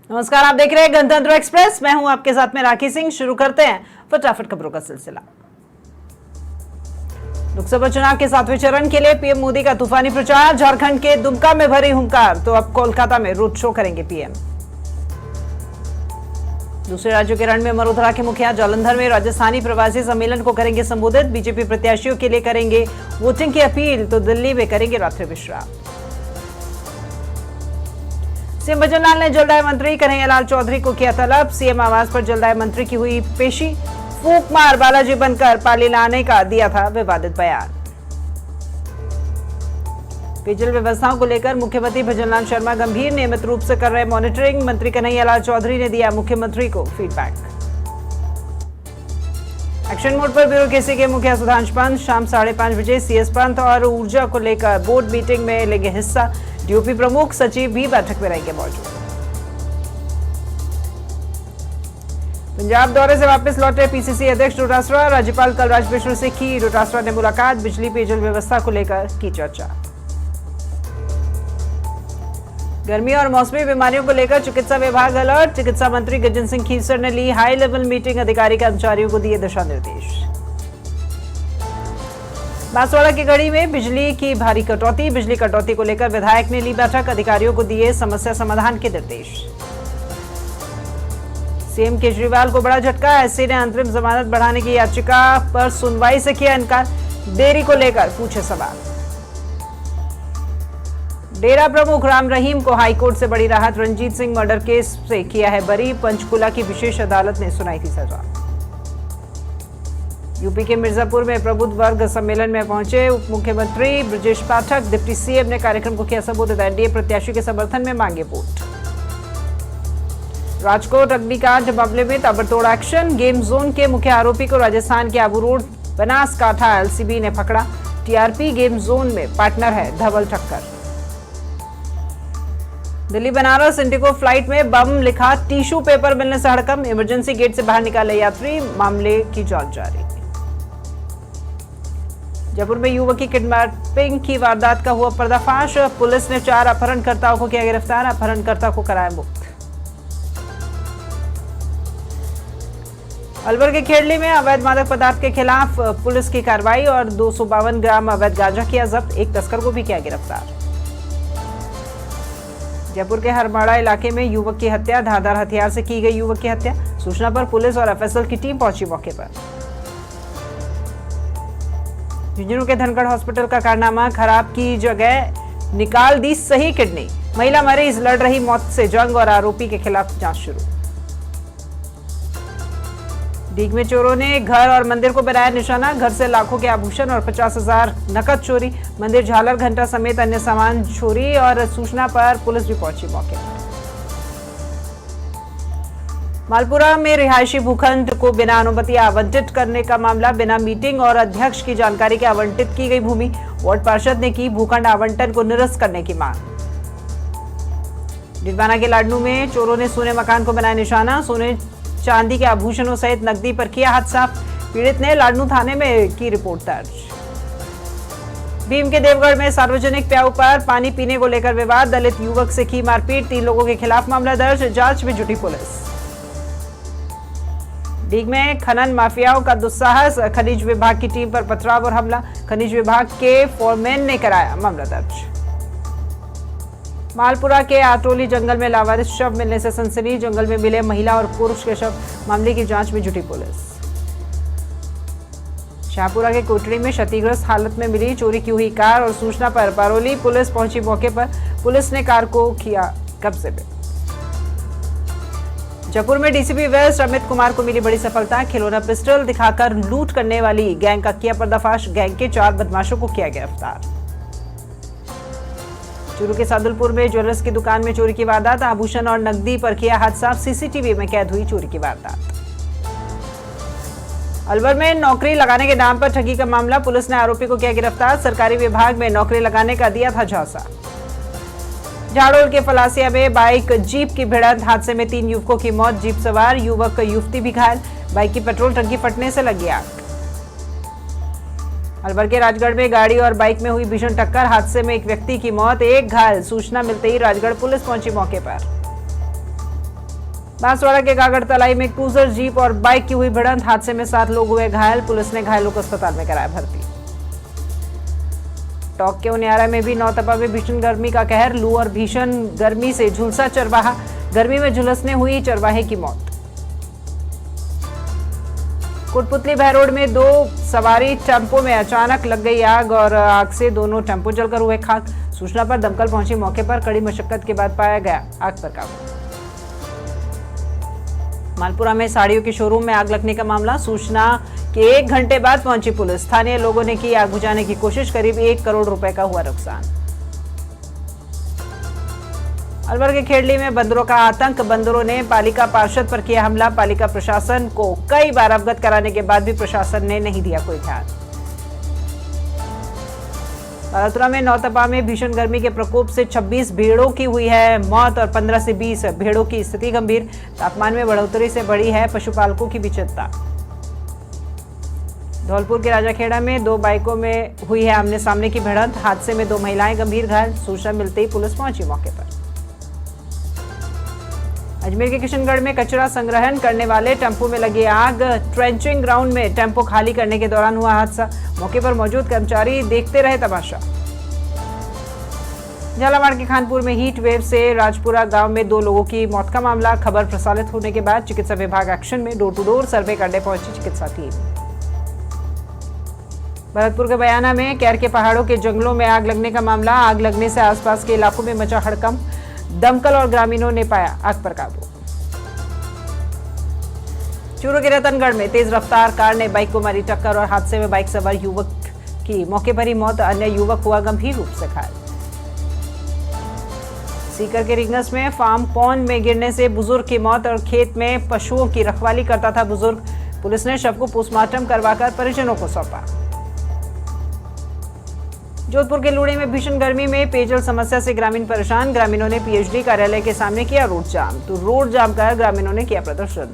नमस्कार, आप देख रहे हैं गणतंत्र एक्सप्रेस। मैं हूं आपके साथ में राखी सिंह। शुरू करते हैं फटाफट खबरों का सिलसिला। लोकसभा चुनाव के 7वें चरण के लिए पीएम मोदी का तूफानी प्रचार। झारखंड के दुमका में भरी हुंकार, तो अब कोलकाता में रोड शो करेंगे पीएम। दूसरे राज्यों के रण में मरोधरा के मुखिया जालंधर में राजस्थानी प्रवासी सम्मेलन को करेंगे संबोधित। बीजेपी प्रत्याशियों के लिए करेंगे वोटिंग की अपील, तो दिल्ली में करेंगे रात्रि विश्राम। सीएम भजनलाल ने जलदाय मंत्री कन्हैयालाल चौधरी को किया तलब। सीएम आवास पर जलदाय मंत्री की हुई पेशी। फूंक मार बालाजी बनकर पाली लाने का दिया था विवादित बयान। पेयजल व्यवस्थाओं को लेकर मुख्यमंत्री भजनलाल शर्मा गंभीर, नियमित रूप से कर रहे मॉनिटरिंग। मंत्री कन्हैयालाल चौधरी ने दिया मुख्यमंत्री को फीडबैक। एक्शन मोड पर ब्यूरो केसी के मुखिया सुधांशु पंत शाम 5:30 बजे सीएस पंत और ऊर्जा को लेकर बोर्ड मीटिंग में लेंगे हिस्सा। डीओपी प्रमुख सचिव भी बैठक में रहेंगे मौजूद। पंजाब दौरे से वापस लौटे पीसीसी अध्यक्ष डोटासरा। राज्यपाल कलराज मिश्र से की डोटासरा ने मुलाकात। बिजली पेयजल व्यवस्था को लेकर की चर्चा। गर्मी और मौसमी बीमारियों को लेकर चिकित्सा विभाग अलर्ट। चिकित्सा मंत्री गजेंद्र सिंह खीसर ने ली हाई लेवल मीटिंग। अधिकारी कर्मचारियों को दिए दिशा निर्देश। बांसवाड़ा की गढ़ी में बिजली की भारी कटौती। बिजली कटौती को लेकर विधायक ने ली बैठक। अधिकारियों को दिए समस्या समाधान के निर्देश। सीएम केजरीवाल को बड़ा झटका। एससी ने अंतरिम जमानत बढ़ाने की याचिका पर सुनवाई से किया इनकार। देरी को लेकर पूछे सवाल। डेरा प्रमुख राम रहीम को हाईकोर्ट से बड़ी राहत। रंजीत सिंह मर्डर केस से किया है बरी। पंचकुला की विशेष अदालत ने सुनाई थी सजा। यूपी के मिर्जापुर में प्रबुद्ध वर्ग सम्मेलन में पहुंचे उप मुख्यमंत्री ब्रजेश पाठक। डिप्टी सीएम ने कार्यक्रम को किया संबोधित। एनडीए प्रत्याशी के समर्थन में मांगे वोट। राजकोट अग्निकांड मामले में ताबड़तोड़ एक्शन। गेम जोन के मुख्य आरोपी को राजस्थान के आबू रोड बनासकांठा एलसीबी ने पकड़ा। टीआरपी गेम जोन में पार्टनर है धवल ठक्कर। दिल्ली बनारस इंडिगो फ्लाइट में बम लिखा टिश्यू पेपर मिलने से हड़कंप। इमरजेंसी गेट से बाहर निकाले यात्री। मामले की जांच जारी। जयपुर में युवक की किडनैपिंग की वारदात का हुआ पर्दाफाश। पुलिस ने 4 अपहरणकर्ताओं को किया गिरफ्तार। अपहरणकर्ता को कराया मुक्त। अलवर के खेड़ली में अवैध मादक पदार्थ के खिलाफ पुलिस की कार्रवाई और 252 ग्राम अवैध गांजा किया जब्त। एक तस्कर को भी किया गिरफ्तार। जयपुर के हरमाड़ा इलाके में युवक की हत्या। धारदार हथियार से की गई युवक की हत्या। सूचना पर पुलिस और एफएसएल की टीम पहुंची मौके पर। झुंझुनू के धनगढ़ हॉस्पिटल का कारनामा। खराब की जगह निकाल दी सही किडनी। महिला मरीज लड़ रही मौत से जंग और आरोपी के खिलाफ जांच शुरू। डीग में चोरों ने घर और मंदिर को बनाया निशाना। घर से लाखों के आभूषण और 50,000 नकद चोरी। मंदिर झालर घंटा समेत अन्य सामान चोरी और सूचना पर पुलिस भी पहुंची मौके पर। मालपुरा में रिहायशी भूखंड को बिना अनुमति आवंटित करने का मामला। बिना मीटिंग और अध्यक्ष की जानकारी के आवंटित की गई भूमि। वार्ड पार्षद ने की भूखंड आवंटन को निरस्त करने की मांग। डिडवाना के लाडनू में चोरों ने सोने मकान को बनाया निशाना। सोने चांदी के आभूषणों सहित नकदी पर किया हाथ साफ। पीड़ित ने लाडनू थाने में की रिपोर्ट दर्ज। भीम के देवगढ़ में सार्वजनिक प्याऊ पर पानी पीने को लेकर विवाद। दलित युवक से की मारपीट। 3 लोगों के खिलाफ मामला दर्ज। जांच में जुटी पुलिस। डीग में खनन माफियाओं का दुस्साहस। खनिज विभाग की टीम पर पथराव और हमला। खनिज विभाग के फोरमैन ने कराया मामला दर्ज। मालपुरा के आटोली जंगल में लावारिस शव मिलने से सनसनी। जंगल में मिले महिला और पुरुष के शव। मामले की जांच में जुटी पुलिस। शाहपुरा के कोटड़ी में क्षतिग्रस्त हालत में मिली चोरी की हुई कार और सूचना पर पारोली पुलिस पहुंची मौके पर। पुलिस ने कार को किया कब्जे में। जयपुर में डीसीपी वेस्ट अमित कुमार को मिली बड़ी सफलता। खिलौना पिस्टल दिखाकर लूट करने वाली गैंग का किया पर्दाफाश। गैंग के 4 बदमाशों को किया गिरफ्तार। चूरू के सादुलपुर में ज्वेलर्स की दुकान में चोरी की वारदात। आभूषण और नकदी पर किया हाथ साफ। सीसीटीवी में कैद हुई चोरी की वारदात। अलवर में नौकरी लगाने के नाम पर ठगी का मामला। पुलिस ने आरोपी को किया गिरफ्तार। सरकारी विभाग में नौकरी लगाने का दिया था झांसा। झाड़ोल के फलासिया में बाइक जीप की भिड़ंत। हादसे में 3 युवकों की मौत। जीप सवार युवक युवती भी घायल। बाइक की पेट्रोल टंकी फटने से लगी आग। अलवर के राजगढ़ में गाड़ी और बाइक में हुई भीषण टक्कर। हादसे में एक व्यक्ति की मौत, एक घायल। सूचना मिलते ही राजगढ़ पुलिस पहुंची मौके पर। बांसवाड़ा के गागड़ तलाई में क्रूजर जीप और बाइक की हुई भिड़ंत, हादसे में 7 लोग हुए घायल। पुलिस ने घायलों को अस्पताल में कराया भर्ती। टोंक के उनियारा में भी नौतपा में भीषण गर्मी का कहर, लू और भीषण गर्मी से झुलसा चरवाहा, गर्मी में झुलसने हुई चरवाहे की मौत। कोटपुतली बहरोड में 2 सवारी टेम्पो में अचानक लग गई आग और आग से दोनों टेम्पो जलकर हुए खाक। सूचना पर दमकल पहुंची मौके पर, कड़ी मशक्कत के बाद पाया गया आग पर काबू। मालपुरा में साड़ियों के शोरूम में आग लगने का मामला, सूचना के 1 घंटे बाद पहुंची पुलिस। स्थानीय लोगों ने की आग बुझाने की कोशिश, करीब 1 करोड़ रुपए का हुआ नुकसान। अलवर के खेड़ली में बंदरों का आतंक, बंदरों ने पालिका पार्षद पर किया हमला। पालिका प्रशासन को कई बार अवगत कराने के बाद भी प्रशासन ने नहीं दिया कोई ध्यान। बारातुरा में नौतपा में भीषण गर्मी के प्रकोप से 26 भेड़ों की हुई है मौत और 15 से 20 भेड़ों की स्थिति गंभीर। तापमान में बढ़ोतरी से बढ़ी है पशुपालकों की भी चिंता। धौलपुर के राजाखेड़ा में 2 बाइकों में हुई है आमने सामने की भिड़ंत, हादसे में 2 महिलाएं गंभीर घायल। सूचना मिलते ही पुलिस पहुंची मौके पर। अजमेर के किशनगढ़ में कचरा संग्रहण करने वाले टेम्पो में लगी आग, ट्रेंचिंग ग्राउंड में टेम्पो खाली करने के दौरान हुआ हादसा। मौके पर मौजूद कर्मचारी देखते रहे तमाशा। झालावाड़ के खानपुर में हीट वेव से राजपुरा गांव में 2 लोगों की मौत का मामला, खबर प्रसारित होने के बाद चिकित्सा विभाग एक्शन में, डोर टू डोर सर्वे करने पहुंची चिकित्सा टीम। भरतपुर के बयाना में कैर के पहाड़ों के जंगलों में आग लगने का मामला, आग लगने से आसपास के इलाकों में मचा हड़कंप। दमकल और ग्रामीणों ने पाया आग पर काबू। चूरू के रतनगढ़ में तेज रफ्तार कार ने बाइक को मारी टक्कर और हादसे में बाइक सवार युवक की मौके पर ही मौत, अन्य युवक हुआ गंभीर रूप से घायल। सीकर के रिंगस में फार्म पॉन्ड में गिरने से बुजुर्ग की मौत और खेत में पशुओं की रखवाली करता था बुजुर्ग। पुलिस ने शव को पोस्टमार्टम करवाकर परिजनों को सौंपा। जोधपुर के लूड़े में भीषण गर्मी में पेयजल समस्या से ग्रामीण परेशान, ग्रामीणों ने पीएचडी कार्यालय के सामने किया रोड जाम, तो रोड जाम कर ग्रामीणों ने किया प्रदर्शन।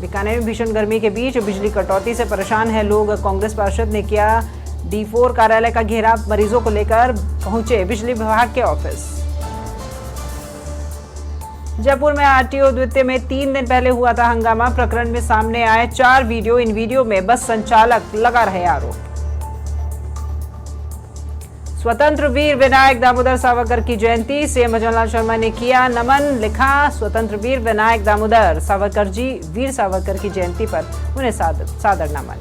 बीकानेर में भीषण गर्मी के बीच बिजली कटौती से परेशान है लोग, कांग्रेस पार्षद ने किया D4 कार्यालय का घेराव, मरीजों को लेकर पहुंचे बिजली विभाग के ऑफिस। जयपुर में आरटीओ द्वितीय में 3 दिन पहले हुआ था हंगामा, प्रकरण में सामने आए 4 वीडियो, इन वीडियो में बस संचालक लगा रहे आरोप। स्वतंत्र वीर विनायक दामोदर सावरकर की जयंती, सीएम भजनलाल शर्मा ने किया नमन, लिखा स्वतंत्र वीर विनायक दामोदर सावरकर जी, वीर सावरकर की जयंती पर उन्हें सादर नमन।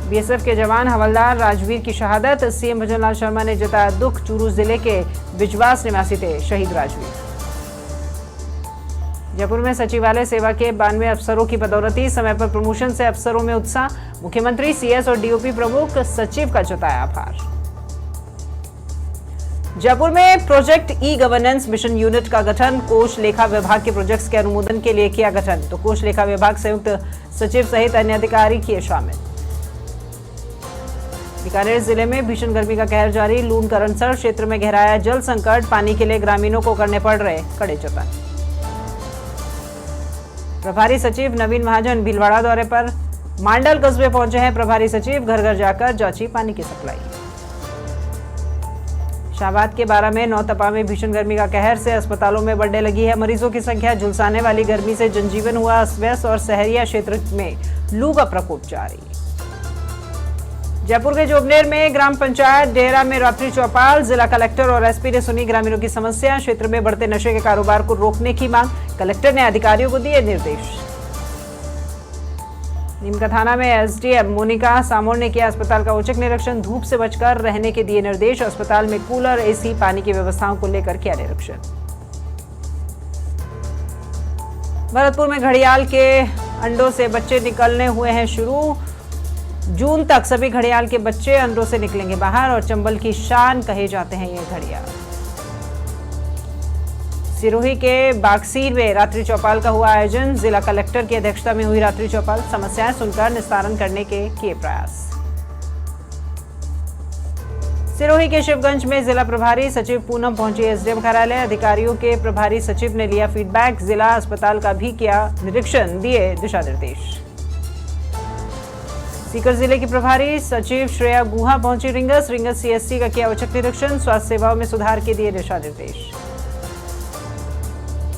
बीएसएफ के जवान हवलदार राजवीर की शहादत, सीएम भजनलाल शर्मा ने जताया दुख, चूरू जिले के बिजवास निवासी थे शहीद राजवीर। जयपुर में सचिवालय सेवा के 92 अफसरों की पदोन्नति, समय पर प्रमोशन से अफसरों में उत्साह, मुख्यमंत्री सीएस और डीओपी प्रमुख सचिव का जताया आभार। जयपुर में project e governance mission unit का गठन, कोष लेखा विभाग के प्रोजेक्ट्स के अनुमोदन के लिए किया गठन, तो कोष लेखा विभाग संयुक्त सचिव सहित अन्य अधिकारी किए शामिल। बीकानेर जिले में भीषण गर्मी का कहर जारी, लून करनसर क्षेत्र में गहराया जल संकट, पानी के लिए ग्रामीणों को करने पड़ रहे कड़े जतन। प्रभारी सचिव नवीन महाजन भीलवाड़ा दौरे पर, मांडल कस्बे पहुंचे हैं प्रभारी सचिव, घर घर जाकर जांची पानी की सप्लाई। शाहबाद के 12 में नौतपा में भीषण गर्मी का कहर से अस्पतालों में बढ़ने लगी है मरीजों की संख्या, झुलसाने वाली गर्मी से जनजीवन हुआ अस्त-व्यस्त और शहरिया क्षेत्र में लू का प्रकोप जारी। जयपुर के जोबनेर में ग्राम पंचायत डेरा में रात्रि चौपाल, जिला कलेक्टर और एसपी ने सुनी ग्रामीणों की समस्या, क्षेत्र में बढ़ते नशे के कारोबार को रोकने की मांग, कलेक्टर ने अधिकारियों को दिए निर्देश। नीमका थाना में एसडीएम मोनिका सामोर ने किया अस्पताल का औचक निरीक्षण, धूप से बचकर रहने के दिए निर्देश, अस्पताल में कूलर, एसी, पानी की व्यवस्थाओं को लेकर किया निरीक्षण। भरतपुर में घड़ियाल के अंडों से बच्चे निकलने हुए हैं शुरू, जून तक सभी घड़ियाल के बच्चे अंडों से निकलेंगे बाहर और चंबल की शान कहे जाते हैं ये घड़ियाल। सिरोही के बागसीर में रात्रि चौपाल का हुआ आयोजन, जिला कलेक्टर की अध्यक्षता में हुई रात्रि चौपाल, समस्याएं सुनकर निस्तारण करने के किए प्रयास। सिरोही के शिवगंज में जिला प्रभारी सचिव पूनम पहुंची एसडीएम कार्यालय, अधिकारियों के प्रभारी सचिव ने लिया फीडबैक, जिला अस्पताल का भी किया निरीक्षण, दिए दिशा निर्देश। सीकर जिले की प्रभारी सचिव श्रेया गुहा पहुंची रिंगस सीएससी का किया औचक निरीक्षण, स्वास्थ्य सेवाओं में सुधार के दिए दिशा निर्देश।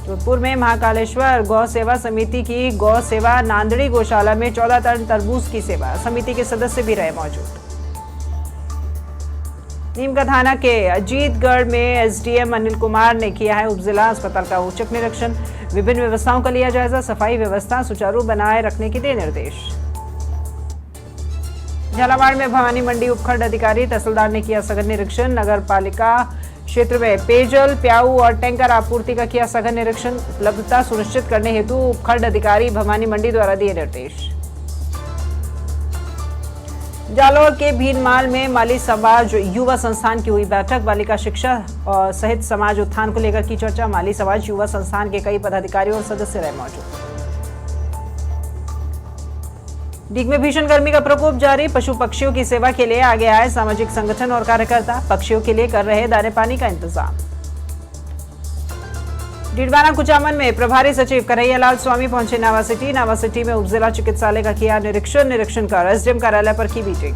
जोधपुर में महाकालेश्वर गौ सेवा समिति की गौ सेवा नांदड़ी गौशाला में 14 टन तरबूज की सेवा, समिति के सदस्य भी रहे मौजूद। नीमका थाना के अजीतगढ़ में एसडीएम अनिल कुमार ने किया है उपजिला अस्पताल का औचक निरीक्षण, विभिन्न व्यवस्थाओं का लिया जायजा, सफाई व्यवस्था सुचारू बनाए रखने के दिए निर्देश। झालावाड़ में भवानी मंडी उपखंड अधिकारी तहसीलदार ने किया सघन निरीक्षण, नगर पालिका क्षेत्र में पेयजल, प्याऊ और टैंकर आपूर्ति का किया सघन निरीक्षण, उपलब्धता सुनिश्चित करने हेतु उपखंड अधिकारी भवानी मंडी द्वारा दिए निर्देश। जालौर के भीनमाल में माली समाज युवा संस्थान की हुई बैठक, बालिका शिक्षा सहित समाज उत्थान को लेकर की चर्चा, माली समाज युवा संस्थान के कई पदाधिकारी और सदस्य रहे मौजूद। डीग में भीषण गर्मी का प्रकोप जारी, पशु पक्षियों की सेवा के लिए आगे आए सामाजिक संगठन और कार्यकर्ता, पक्षियों के लिए कर रहे दाने पानी का इंतजाम। डीडवाना कुचामन में प्रभारी सचिव कन्हैयालाल स्वामी पहुंचे नावासिटी में उपजिला चिकित्सालय का किया निरीक्षण कर एसडीएम कार्यालय पर की मीटिंग।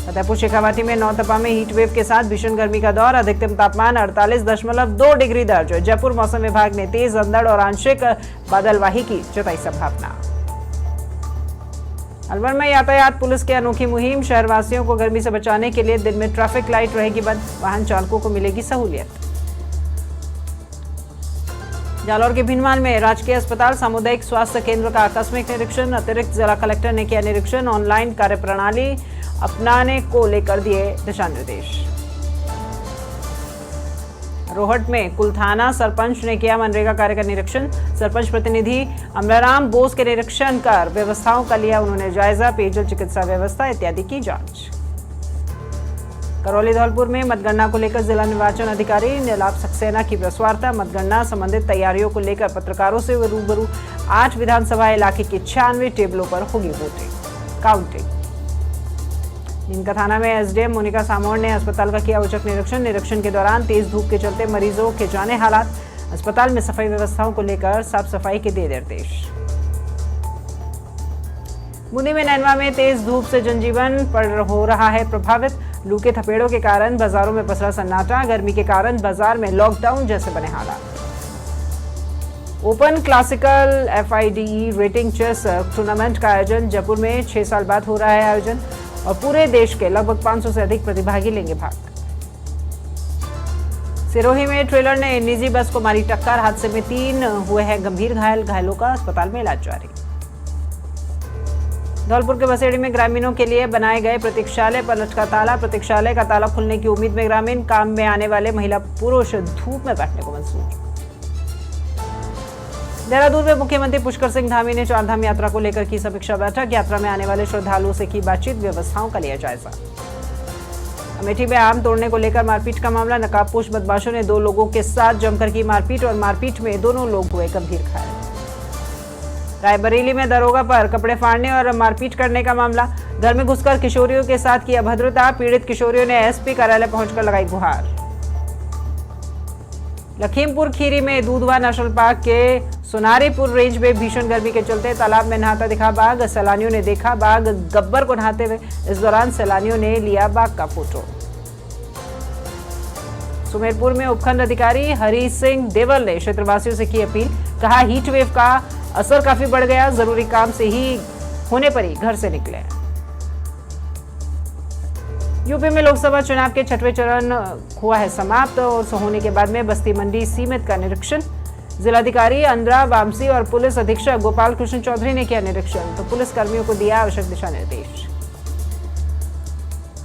फतेहपुर शेखावाटी में नौतपा में हीट वेव के साथ भीषण गर्मी का दौर, अधिकतम तापमान 48.2 डिग्री दर्ज। जयपुर मौसम विभाग ने तेज अंधड़ और आंशिक बादलवाही की जताई संभावना। अलवर में यातायात पुलिस की अनोखी मुहिम, शहरवासियों को गर्मी से बचाने के लिए दिन में ट्रैफिक लाइट रहेगी बंद, वाहन चालकों को मिलेगी सहूलियत। जालौर के भीनमाल में राजकीय अस्पताल सामुदायिक स्वास्थ्य केंद्र का आकस्मिक निरीक्षण, अतिरिक्त जिला कलेक्टर ने किया निरीक्षण, ऑनलाइन कार्यप्रणाली अपनाने को लेकर दिए दिशा निर्देश। रोहट में कुलथाना सरपंच ने किया मनरेगा कार्य का निरीक्षण, सरपंच प्रतिनिधि अमराराम बोस के निरीक्षण कर व्यवस्थाओं का लिया उन्होंने जायजा, पेयजल चिकित्सा व्यवस्था इत्यादि की जांच। करौली धौलपुर में मतगणना को लेकर जिला निर्वाचन अधिकारी नीलाभ सक्सेना की प्रेस वार्ता, मतगणना संबंधित तैयारियों को लेकर पत्रकारों से रूबरू, 8 विधानसभा इलाके की 96 टेबलों पर होगी काउंटिंग। नीमका थाना में एसडीएम मोनिका सामोर ने अस्पताल का किया औचक निरीक्षण के दौरान तेज धूप के चलते मरीजों के जाने हालात, अस्पताल में सफाई व्यवस्थाओं को लेकर साफ सफाई के दिए निर्देश। बूंदी में नैनवा में तेज धूप से जनजीवन हो रहा है प्रभावित, लू के थपेड़ों के कारण बाजारों में पसरा सन्नाटा, गर्मी के कारण बाजार में लॉकडाउन जैसे बने हालात। Open classical FIDE rating chess tournament का आयोजन, जयपुर में 6 साल बाद हो रहा है आयोजन और पूरे देश के लगभग 500 से अधिक प्रतिभागी लेंगे भाग। सिरोही में ट्रेलर ने निजी बस को मारी टक्कर, हादसे में 3 हुए हैं गंभीर घायल, घायलों का अस्पताल में इलाज जारी। धौलपुर के बसेड़ी में ग्रामीणों के लिए बनाए गए प्रतीक्षालय पर लटका ताला, प्रतीक्षालय का ताला खुलने की उम्मीद में ग्रामीण, काम में आने वाले महिला पुरुष धूप में बैठने को मंजूर। देहरादून में मुख्यमंत्री पुष्कर सिंह धामी ने चारधाम यात्रा को लेकर की समीक्षा बैठक, यात्रा में आने वाले श्रद्धालुओं से की बातचीत, व्यवस्थाओं का लिया जायजा। अमेठी में आम तोड़ने को लेकर मारपीट का मामला, नकाबपोश बदमाशों ने 2 लोगों के साथ जमकर की मारपीट और मारपीट में दोनों लोग हुए गंभीर घायल। रायबरेली में दरोगा पर कपड़े फाड़ने और मारपीट करने का मामला, घर में घुसकर किशोरियों के साथ की अभद्रता, पीड़ित किशोरियों ने एसपी कार्यालय पहुंचकर लगाई गुहार। लखीमपुर खीरी में दूधवा नेशनल पार्क के सोनारीपुर रेंज में भीषण गर्मी के चलते तालाब में नहाता दिखा बाघ, सैलानियों ने देखा बाघ गब्बर को नहाते हुए, इस दौरान सैलानियों ने लिया बाघ का फोटो। सुमेरपुर में उपखंड अधिकारी हरी सिंह देवल ने क्षेत्रवासियों से की अपील, कहा हीट वेव का असर काफी बढ़ गया, जरूरी काम से ही होने पर ही घर से निकले। यूपी में लोकसभा चुनाव के 6वें चरण हुआ है समाप्त और होने के बाद में बस्ती मंडी सीमित का निरीक्षण, जिलाधिकारी अंद्रा वामसी और पुलिस अधीक्षक गोपाल कृष्ण चौधरी ने किया निरीक्षण, तो पुलिस कर्मियों को दिया आवश्यक दिशा निर्देश।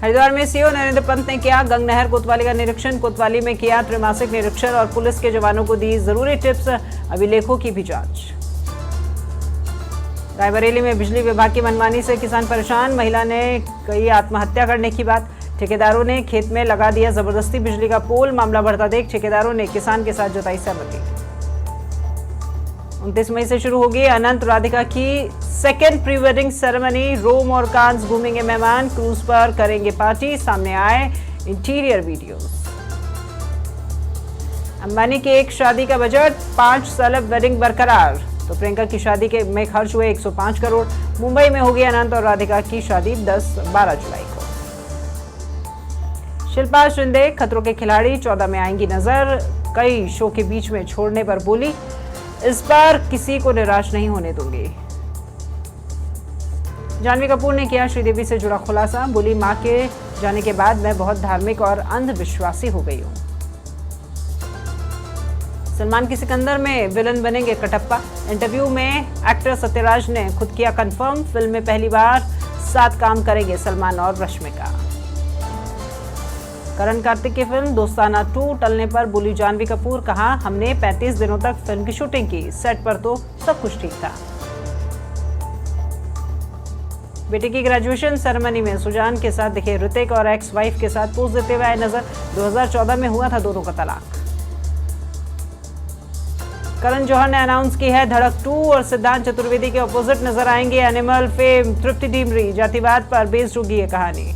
हरिद्वार में सीओ नरेंद्र पंत ने किया गंगनहर कोतवाली का निरीक्षण, कोतवाली में किया त्रैमासिक निरीक्षण और पुलिस के जवानों को दी जरूरी टिप्स, अभिलेखों की भी जांच। रायबरेली में बिजली विभाग की मनमानी से किसान परेशान, महिला ने कही आत्महत्या करने की बात, ठेकेदारों ने खेत में लगा दिया जबरदस्ती बिजली का पोल, मामला बढ़ता देख ठेकेदारों ने किसान के साथ जताई सहमति। 29 मई से शुरू होगी अनंत राधिका की सेकेंड प्री वेडिंग सेरेमनी, रोम और कांस घूमेंगे मेहमान, क्रूज पर करेंगे पार्टी, सामने आए इंटीरियर वीडियोस। अंबानी की एक शादी का बजट, 5 सेलेब वेडिंग बरकरार, तो प्रियंका की शादी के में खर्च हुए 105 करोड़। मुंबई में होगी अनंत और राधिका की शादी 10-12 जुलाई को। शिल्पा शिंदे खतरों के खिलाड़ी 14 में आएंगी नजर, कई शो के बीच में छोड़ने पर बोली, इस बार किसी को निराश नहीं होने दूंगी। जाह्नवी कपूर ने किया श्रीदेवी से जुड़ा खुलासा, बोली मां के जाने के बाद मैं बहुत धार्मिक और अंधविश्वासी हो गई हूं। सलमान की सिकंदर में विलन बनेंगे कटप्पा, इंटरव्यू में एक्टर सत्यराज ने खुद किया कंफर्म, फिल्म में पहली बार साथ काम करेंगे सलमान और रश्मिका। करण कार्तिक की फिल्म दोस्ताना 2 टलने पर बोली जाह्नवी कपूर, कहा हमने 35 दिनों तक फिल्म की शूटिंग की, सेट पर तो सब कुछ ठीक था। बेटे की ग्रेजुएशन सेरेमनी में सुजान के साथ दिखे ऋतिक और एक्स वाइफ के साथ पोज देते हुए आए नजर, 2014 में हुआ था दोनों का तलाक। करण जौहर ने अनाउंस की है धड़क 2 और सिद्धांत चतुर्वेदी के ऑपोजिट नजर आएंगे एनिमल फेम तृप्ति डिमरी, जातिवाद पर बेस्ड होगी ये कहानी।